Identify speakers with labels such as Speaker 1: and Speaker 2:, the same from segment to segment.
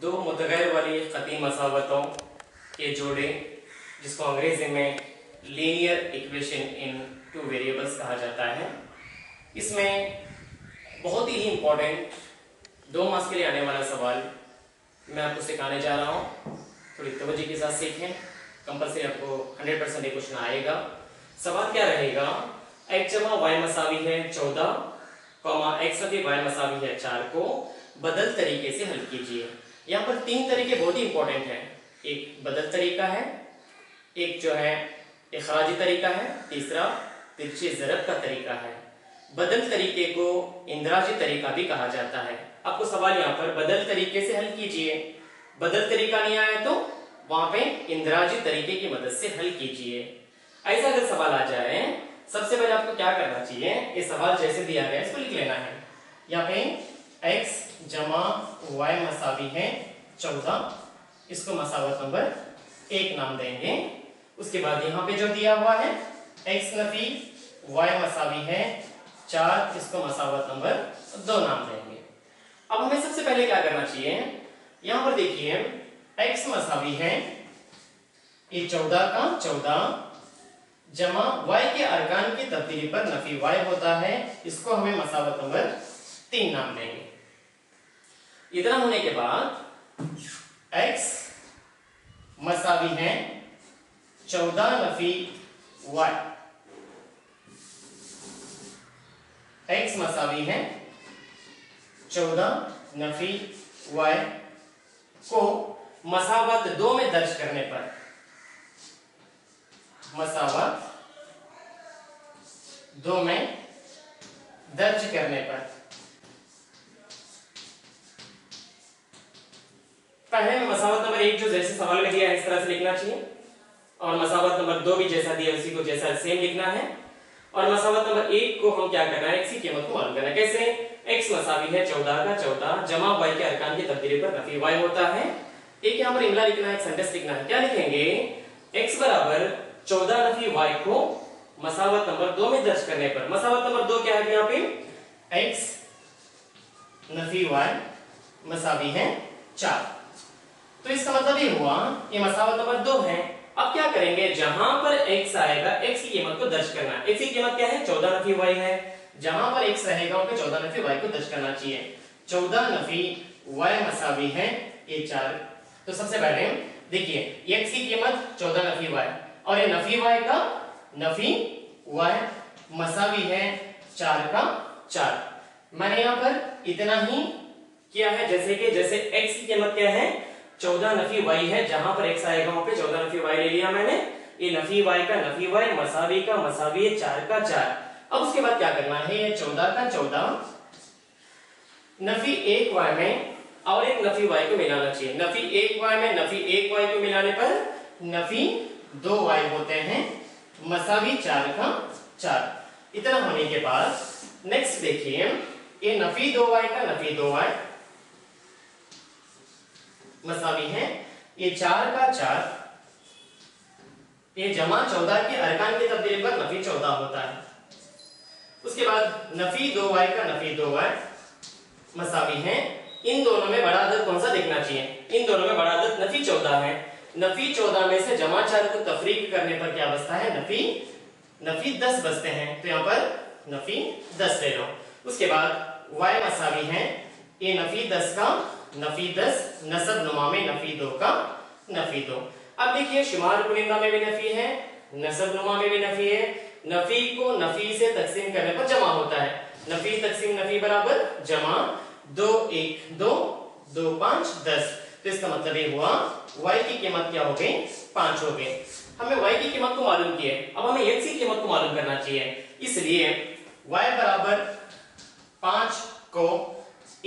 Speaker 1: दो मुतगैर वाली ख़ती मसावतों के जोड़े जिसको अंग्रेजी में linear equation in two variables कहा जाता है। इसमें बहुत ही इंपॉर्टेंट 2 मार्क्स के लिए आने वाला सवाल मैं आपको सिखाने जा रहा हूँ। थोड़ी तवज्जो के साथ सीखें, कंपल्सरी आपको 100% ये क्वेश्चन आएगा। सवाल क्या रहेगा, x जमा y मसावी है 14, x सभी y मसावी है 4 को बदल तरीके से हल कीजिए। यहाँ पर 3 तरीके बहुत ही इंपॉर्टेंट हैं। एक बदल तरीका है, एक जो है इखराजी तरीका है, तीसरा तिरछे ज़रब का तरीका है। बदल तरीके को इंदराजी तरीका भी कहा जाता है। आपको सवाल यहाँ पर बदल तरीके से हल कीजिए, बदल तरीका नहीं आया तो वहां पे इंदराजी तरीके की मदद से हल कीजिए। ऐसा अगर सवाल आ जाए, सबसे पहले आपको क्या करना चाहिए, ये सवाल जैसे दिया गया इसको लिख लेना है। यहाँ पे x जमा y मसावी है 14, इसको मसावत नंबर 1 नाम देंगे। उसके बाद यहाँ पे जो दिया हुआ है x नफी y मसावी है 4, इसको मसावत नंबर 2 नाम देंगे। अब हमें सबसे पहले क्या करना चाहिए, यहाँ पर देखिए x मसावी है ये 14 का 14 जमा y के अरकान की तब्दीली पर नफी y होता है, इसको हमें मसावत नंबर 3 नाम देंगे। इतना होने के बाद x मसावी है 14 नफी y, x मसावी है 14 नफी y को मसावत 2 में दर्ज करने पर, मसावत 2 में दर्ज करने पर पहले में मसावत नंबर 1 जो जैसे सवाल में दिया है इस तरह से लिखना चाहिए, और मसावत नंबर 2 भी जैसा दिया उसी को जैसा सेम लिखना है। और मसावत नंबर 1 को हम क्या करना है, x की कीमत को मालूम करना है। कैसे, x मसावी है 14 का 14 जमा y के अरकान की तब्दीली पर नफी y होता है। एक यहाँ पर इमला लिखना है, एक सेंटेंस लिखना है। क्या लिखेंगे, x बराबर 14 नफी y को मसावत नंबर 2 में दर्ज करने पर, मसावत नंबर 2 क्या है यहाँ पे, x नफी y मसावी है 4। तो इसका मतलब ये हुआ ये मसावत नंबर 2 है। अब क्या करेंगे, जहां पर x आएगा x की कीमत को दर्ज करना है। x की कीमत क्या है, 14 नफी y है। जहां पर x रहेगा उसको 14 नफी y को दर्ज करना चाहिए। 14 नफी y मसावी है ये 4। तो सबसे पहले देखिए x की कीमत 14 नफी y और ये नफी y का नफी y मसावी है 4 का 4। मैंने यहाँ पर इतना ही किया है, जैसे कि जैसे x की कीमत क्या है 14 नफी y है, जहां पर x आएगा वहां पे 14 नफी y ले लिया मैंने। ये नफी y का नफी y मसावी का मसावी 4 का 4। अब उसके बाद क्या करना है, ये 14 का 14 नफी 1 y में और एक नफी y को मिलाना चाहिए। नफी 1 y में नफी 1 y को मिलाने पर नफी 2 y होते हैं, मसावी 4 का 4। इतना होने के बाद नेक्स्ट देखिए ये नफी 2 y का नफी 2 y मसावी है ये 4 का 4, ये जमा 14 के अरकान की तब्दीली पर नफी 14 होता है। उसके बाद नफी 2y का नफी 2y मसावी है, इन दोनों में बड़ा अदद कौन सा देखना चाहिए, इन दोनों में बड़ा अदद नफी 14 है। नफी 14 में से जमा 4 को तफरीक करने पर क्या बचता है, नफी 10 बचते हैं। तो यहाँ पर नफी 10 ले लो। उसके बाद y मसावी है ये नफी 10 का नफी 10 नसब नुमा में नफी 2 का नफी 2। अब देखिए शुमार कुनिंदा में भी नफी है, नसब नुमा में भी नफी है। नफी को नफी से तकसीम करने पर जमा होता है। नफी तकसीम नफी बराबर जमा 2 1 2 2 5 10। तो इसका मतलब ये हुआ y की कीमत क्या हो गई, 5 हो गई। हमें y की कीमत को मालूम की है, अब हमें x की कीमत को मालूम करना चाहिए। इसलिए y बराबर 5 को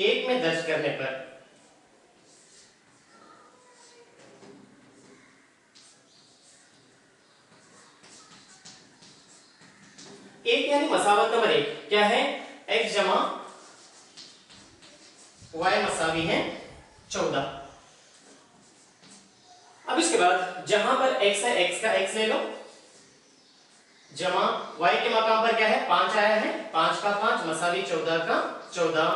Speaker 1: 1 में दर्ज करने पर एक यानी मसावत नंबर 1 क्या है, x जमा y मसावी है 14। अब इसके बाद जहां पर x है x का x ले लो, जमा y के मकाम पर क्या है 5 आया है, 5 का 5 मसावी 14 का 14।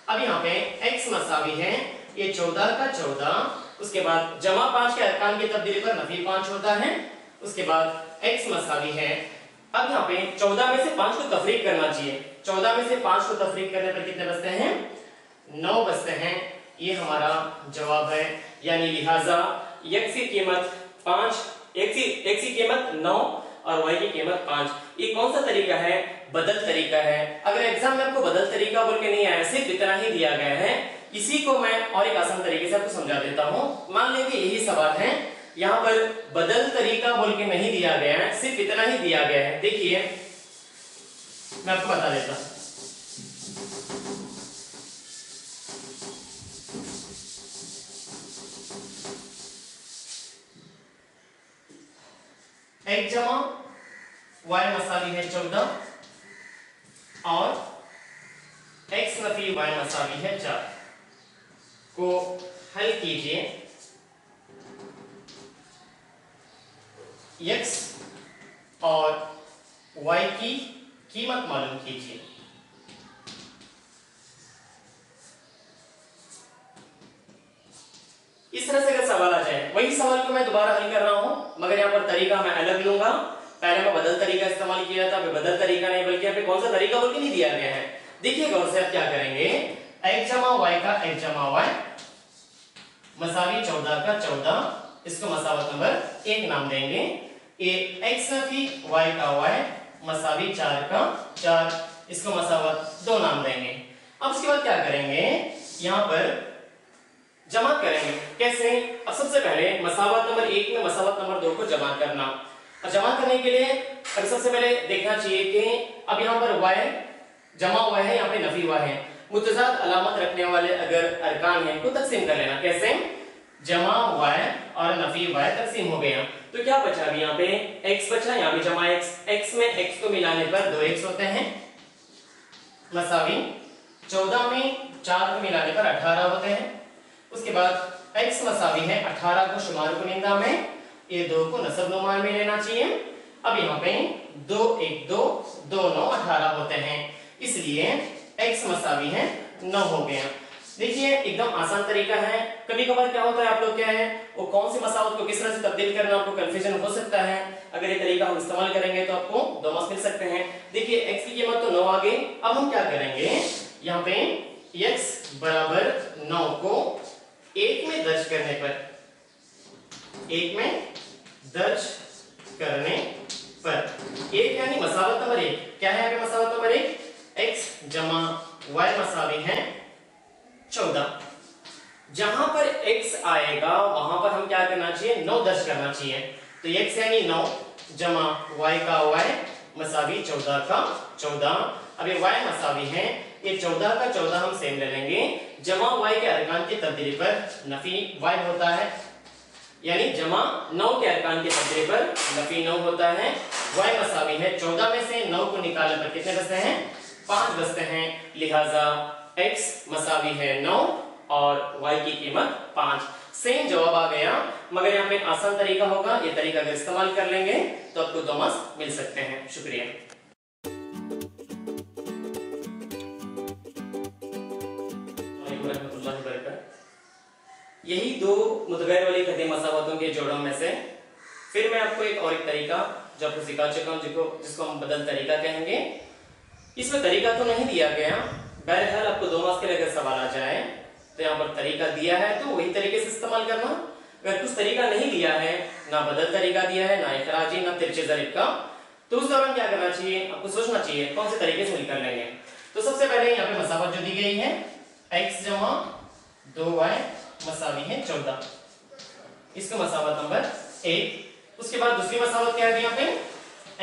Speaker 1: अब यहाँ पे x मसावी है ये 14 का 14, उसके बाद जमा 5 के अरकान की तब्दीली पर नफी 5 होता है, उसके बाद x मसावी है। अब यहाँ पे 14 में से 5 को तफरीक करना चाहिए, 14 में से 5 को तफरीक करने पर कितने बचते हैं? 9 बचते हैं। ये हमारा जवाब है, यानी लिहाजा x की कीमत 5, x की कीमत 9 और y की कीमत 5। ये कौन सा तरीका है? बदल तरीका है। अगर एग्जाम में आपको बदल तरीका बोल के नहीं आया, सिर्फ इतना ही दिया गया है, इसी को मैं और एक आसान तरीके से आपको समझा देता हूं। मान लीजिए यही सवाल है, यहाँ पर बदल तरीका बोल के नहीं दिया गया है, सिर्फ इतना ही दिया गया है। देखिए मैं आपको बता देता हूं। x जमा y मसावी है 14 और x नफी y मसावी है 4 को हल कीजिए। x और y की कीमत मालूम कीजिए। इस तरह से अगर सवाल आ जाए, वही सवाल को मैं दोबारा हल कर रहा हूं, मगर यहाँ पर तरीका मैं अलग लूंगा। पहले मैं बदल तरीका इस्तेमाल किया था, बदल तरीका नहीं, बल्कि यहाँ पे कौन सा तरीका बोल के नहीं दिया गया है। देखिए गौर से आप क्या करेंगे, x जमा y का x जमा y मसावी 14 का 14, इसको मसावत नंबर 1 नाम देंगे। ये x नफी y का y मसावी 4 का 4, इसको मसावत 2 नाम देंगे। अब उसके बाद क्या करेंगे, यहाँ पर जमा करेंगे। कैसे? अब सबसे पहले मसावत नंबर 1 में मसावत नंबर 2 को जमा करना। और जमा करने के लिए अब सबसे पहले देखना चाहिए कि अब यहाँ पर y जमा हुआ है, यहाँ पे नफी हुआ है, मुतजाद अलामत रखने वाले अगर अरकान हैं को तकसीम कर लेना। कैसे? जमा y और नफी y तकसीम हो गया, तो क्या बचा? अभी यहाँ पे x बचा, यहाँ पे जमा x, x में x को मिलाने पर 2x होते हैं, मसावी 14 में 4 को मिलाने पर 18 होते हैं। उसके बाद x मसावी है 18 को शुमार कुनिंदा में, ये 2 को नसब नुमान में लेना चाहिए। अब यहाँ पे 2 1 2 2 9 18 होते हैं, इसलिए x मसावी है 9 हो गया। देखिए एकदम आसान तरीका है। कभी कभार क्या होता है, आप लोग क्या है वो कौन सी मसावत को किस तरह से तब्दील करना, आपको कंफ्यूजन हो सकता है। अगर ये तरीका हम इस्तेमाल करेंगे तो आपको 2 मार्क्स मिल सकते हैं। देखिए x की कीमत तो 9 आ गई। अब हम क्या करेंगे, यहाँ पे x बराबर 9 को 1 में दर्ज करने पर, 1 में दर्ज करने पर, 1 यानी मसावत नंबर 1 क्या है? यहाँ पे मसावत नंबर 1 x जमा y मसावी है 14। जहां पर x आएगा वहां पर हम क्या करना चाहिए, 9 दर्ज करना चाहिए। तो x यानी 9 जमा y का y मसावी 14 का 14। अब ये y मसावी है, ये 14 का 14 हम सेम ले लेंगे। जमा y के अरकान की तब्दीली पर नफी y होता है, यानी जमा 9 के अरकान की तब्दीली पर नफी 9 होता है। y मसावी है 14 में से 9 को निकालने पर कितने बचते हैं? 5 बचते हैं। लिहाजा x मसावी है 9 और y की कीमत 5। सेम जवाब आ गया, मगर यहाँ पे आसान तरीका होगा। ये तरीका अगर इस्तेमाल कर लेंगे तो आपको 2 मार्क्स मिल सकते हैं। शुक्रिया। यही 2 मुतगैर वाली खती मसावतों के जोड़ों में से फिर मैं आपको एक तरीका जो आपको सिखा चुका हूं, जिसको हम बदल तरीका कहेंगे। इसमें तरीका तो नहीं दिया गया, बहरहाल आपको 2 मार्क्स के लिए अगर सवाल आ जाए तो यहाँ पर तरीका दिया है तो वही तरीके से इस्तेमाल करना। अगर कुछ तरीका नहीं दिया है, ना बदल तरीका दिया है, ना इखराजी, ना तिरछे ज़रिब का, तो उस दौरान क्या करना चाहिए, आपको सोचना चाहिए कौन से तरीके से हल कर लेंगे। तो सबसे पहले यहाँ पे मसावत जो दी गई है x जमा 2y मसावी है 14, इसका मसावत नंबर 1। उसके बाद दूसरी मसावत क्या है, यहाँ पे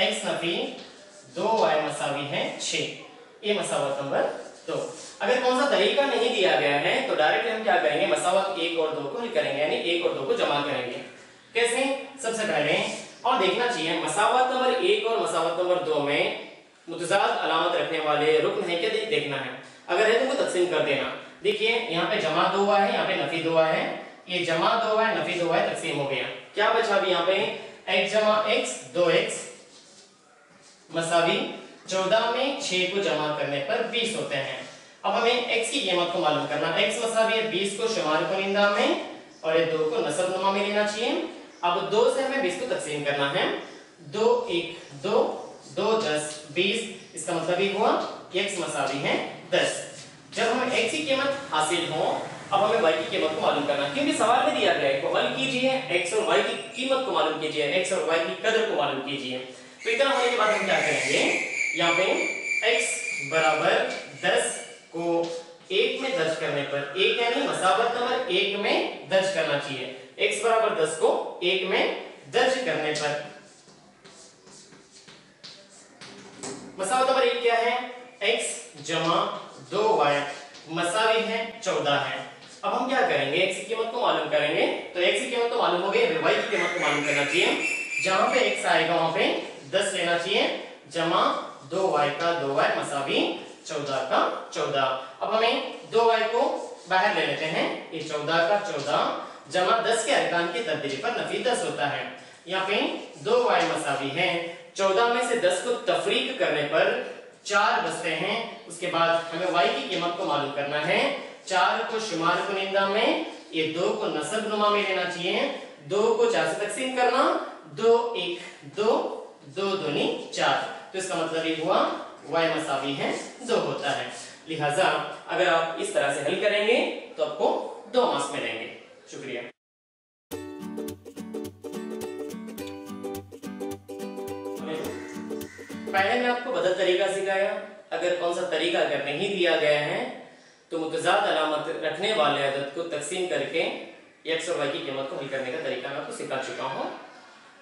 Speaker 1: x नफी 2y मसावी है 6, ये मसावत नंबर 2। अगर कौन सा तरीका नहीं दिया गया है तो डायरेक्ट हम क्या करेंगे, मसावत 1 और 2 को हल करेंगे, यानी 1 और 2 को जमा करेंगे। कैसे? सबसे पहले और देखना चाहिए मसावत नंबर 1 और मसावत नंबर 2 में मुतजाद अलामत रखने वाले रुकन है क्या, देखना है। अगर है तो वो तकसीम कर देना। देखिए यहाँ पे जमा 2 हुआ है, यहाँ पे नफी 2 हुआ है, ये जमा 2 हुआ है, नफी 2 हुआ है, तकसीम हो गया। क्या बचा अभी यहाँ पे x जमा x 2x मसावी 14 में 6 को जमा करने पर 20 होते हैं। अब हमें x की कीमत को मालूम करना। x मसावी है 20 को शुमार कुनिंदा में और ये 2 को नसब नुमा में लेना चाहिए। अब 2 से हमें 20 को तकसीम करना है। 2 1 2 2 10 20, इसका मतलब ये हुआ कि x मसावी है 10। जब हमें x की कीमत हासिल हो, अब हमें y की कीमत को मालूम करना, क्योंकि सवाल में दिया गया है को हल कीजिए, x और y की कीमत को मालूम कीजिए, x और y की कदर को मालूम कीजिए। तो इतना होने के बाद हम क्या करेंगे, यहाँ पे x बराबर 10 को 1 में दर्ज करने पर, 1 यानी मसावत नंबर 1 में दर्ज करना चाहिए। x बराबर 10 को 1 में दर्ज करने पर मसावत नंबर 1 क्या है, x जमा 2y मसावी है 14 है। अब हम क्या करेंगे, x की कीमत को मालूम करेंगे। तो x की कीमत तो मालूम हो गई, y की कीमत को मालूम करना चाहिए। जहां पे x आएगा वहां पे 10 लेना चाहिए, जमा 2y का 2y मसावी 14 का 14। अब हमें 2y को बाहर ले लेते हैं, ये 14 का 14 जमा 10 के अरकान की तब्दीली पर नफी 10 होता है। यहाँ पे 2y मसावी है 14 में से 10 को तफरीक करने पर 4 बचते हैं। उसके बाद हमें y की कीमत को मालूम करना है। 4 को शुमार कुनिंदा में, ये 2 को नसब नुमा में लेना चाहिए। 2 को 4 से तकसीम करना, 2 1 2 2 दूनी 4, तो इसका मतलब ये हुआ y मसावी है 2 होता है। लिहाजा अगर आप इस तरह से हल करेंगे तो आपको 2 मार्क्स मिलेंगे। शुक्रिया। पहले मैं आपको बदल तरीका सिखाया। अगर कौन सा तरीका अगर नहीं दिया गया है तो मुतजाद अलामत रखने वाले अदद को तकसीम करके x और y की कीमत को हल करने का तरीका मैं आपको सिखा चुका हूं।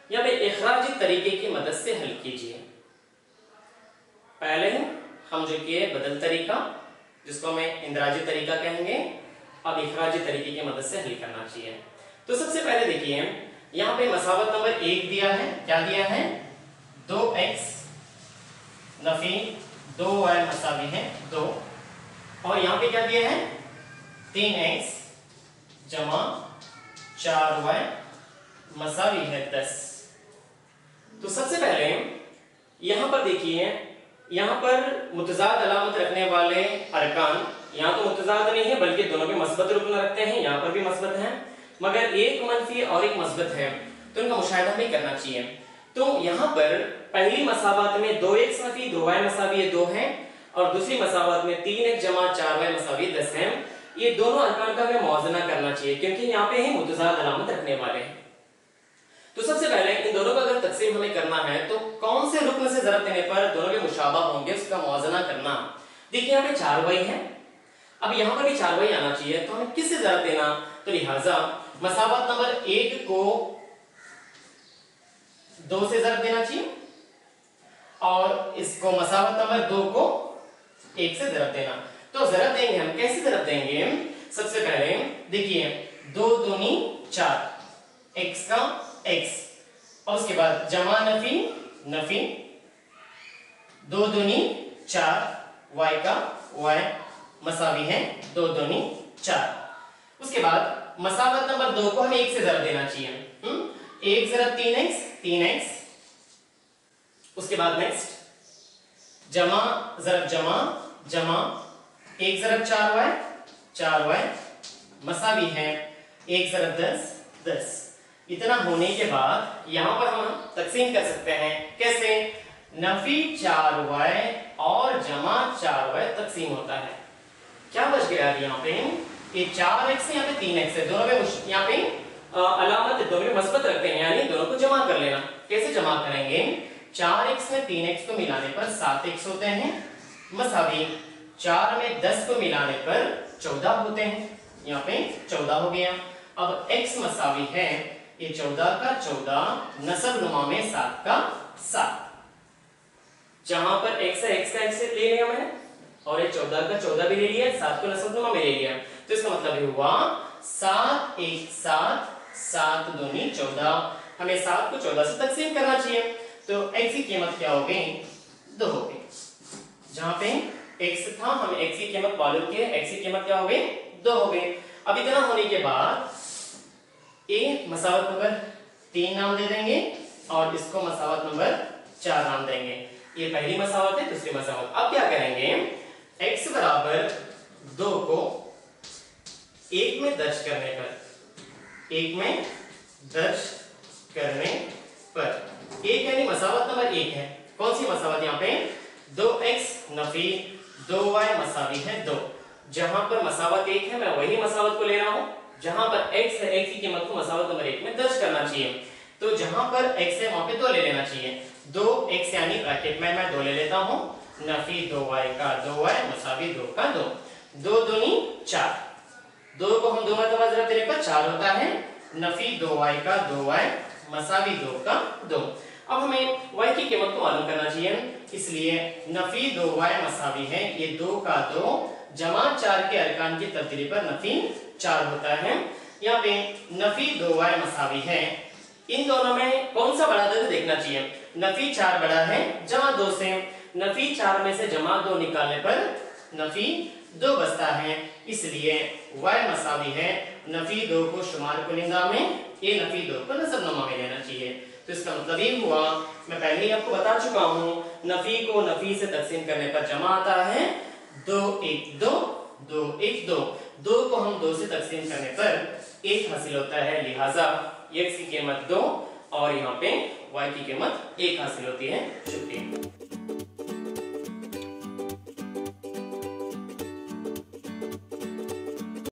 Speaker 1: या फिर इखराजी तरीके की मदद से हल कीजिए। पहले हम जो किए बदल तरीका, जिसको हमें इंदराजी तरीका कहेंगे, अब इखराजी तरीके की मदद से हल करना चाहिए। तो सबसे पहले देखिए, यहाँ पे मसावत नंबर 1 दिया है। क्या दिया है, 2x नफी 2y मसावी है 2, और यहाँ पे क्या दिया है 3x जमा 4y मसावी है 10। तो सबसे पहले यहां पर देखिए, यहां पर मुतजाद अलामत रखने वाले अरकान, यहां तो मुतजाद नहीं है बल्कि दोनों के मस्बत रुकन रखते हैं। यहां पर भी मस्बत है मगर एक मनफी और एक मस्बत है, तो इनका मुशाहिदा भी करना चाहिए। तो यहां पर पहली मसावत में 2x नफी 2y मसावी 2 है और दूसरी मसावत में 3x जमा 4y मसावी 10 है। ये दोनों अरकान का हमें मौज़ना करना चाहिए क्योंकि यहाँ पे ही मुतजाद अलामत रखने वाले हैं। तो सबसे पहले इन दोनों का अगर तकसीम हमें करना है तो कौन से रुकन से ज़रब देने पर दोनों के मुशाबा होंगे उसका मौज़ना करना। देखिए यहाँ पे 4y है, अब यहाँ पर भी 4y आना चाहिए, तो हमें किससे ज़रब देना, तो लिहाजा मसावत नंबर 1 को 2 से ज़रब देना चाहिए और इसको मसावत नंबर 2 को 1 से ज़रब देना। तो ज़रब देंगे हम, कैसे ज़रब देंगे, सबसे पहले देखिए 2 दूनी 4 x का x और उसके बाद जमा नफी नफी 2 दूनी 4 y का y मसावी है 2 दूनी 4। उसके बाद मसावत नंबर 2 को हमें 1 से ज़रब देना चाहिए। 1 ज़रब 3x 3x, उसके बाद नेक्स्ट जमा ज़रब जमा जमा 1 ज़रब 4y 4y मसावी है 1 ज़रब 10 10। इतना होने के बाद यहां पर हम तकसीम कर सकते हैं, कैसे, नफी 4y और जमा 4y तकसीम होता है। क्या बच गया यहाँ पे, ये 4x है, यहाँ पे 3x है, दोनों में यहाँ पे अलामत दोनों में मस्बत रखते हैं, यानी दोनों को जमा कर लेना। कैसे जमा करेंगे, 4x में 3x को मिलाने पर 7x होते हैं मसावी 4 में 10 को मिलाने पर 14 होते हैं, यहाँ पे 14 हो गया। अब x मसावी है ये 14 का 14 नसब नुमा में 7 का 7, जहां पर x है x का x ले लिया मैंने और ये 14 का 14 भी ले लिया, 7 को नसब नुमा में ले लिया। तो इसका मतलब ये हुआ 7 1 7 7 दूनी 14। हमें 7 को 14 से तकसीम करना चाहिए, तो x की कीमत क्या हो गई, 2 हो गई। जहां पे x था हम x की कीमत मालूम किए, x की कीमत क्या हो गई, 2 हो गई। अब इतना होने के बाद a मसावत नंबर 3 नाम दे देंगे और इसको मसावत नंबर 4 नाम देंगे। ये पहली मसावत है, दूसरी मसावत। अब क्या करेंगे, x बराबर 2 को 1 में दर्ज करने पर, 1 में दर्ज करने पर, 1 यानी मसावत नंबर 1 है। कौन सी मसावत यहाँ पे? 2x नफी 2y मसावी है 2। जहां पर मसावत 1 है मैं वही मसावत को ले रहा हूं। जहां पर x है, x की कीमत को मसावत नंबर 1 में दर्ज करना चाहिए। तो जहां पर x है वहां पे 2 ले लेना चाहिए। 2x यानी ब्रैकेट में मैं 2 ले लेता हूं, नफी 2y का 2y मसावी 2 का 2, 2 दूनी 4, 2 को हम 2 मरतबा ज़रब देने पर 4 होता है, नफी 2y का 2y मसावी 2 का 2। अब हमें y की कीमत को मालूम करना चाहिए, इसलिए नफी 2y मसावी है, ये 2 का 2 जमा 4 के अरकान की तब्दीली पर नफी 4 होता है। यहाँ पे नफी 2y मसावी है, इन दोनों में कौन सा बड़ा दर्ज देखना चाहिए? नफी 4 बड़ा है जमा 2 से, नफी 4 में से जमा 2 निकालने पर नफी 2 बचता है, इसलिए y मसावी है नफी 2 को शुमार कुनिंदा में, ये नफी 2 को नसबनुमा में लेना चाहिए। तो इसका मतलब ये हुआ, मैं पहले ही आपको बता चुका हूं, नफी को नफी से तकसीम करने पर जमा आता है 2 1 2 2 1 2, 2 को हम 2 से तकसीम करने पर 1 हासिल होता है, लिहाजा x की कीमत 2 और यहाँ पे y की कीमत 1 हासिल होती है। शुक्रिया।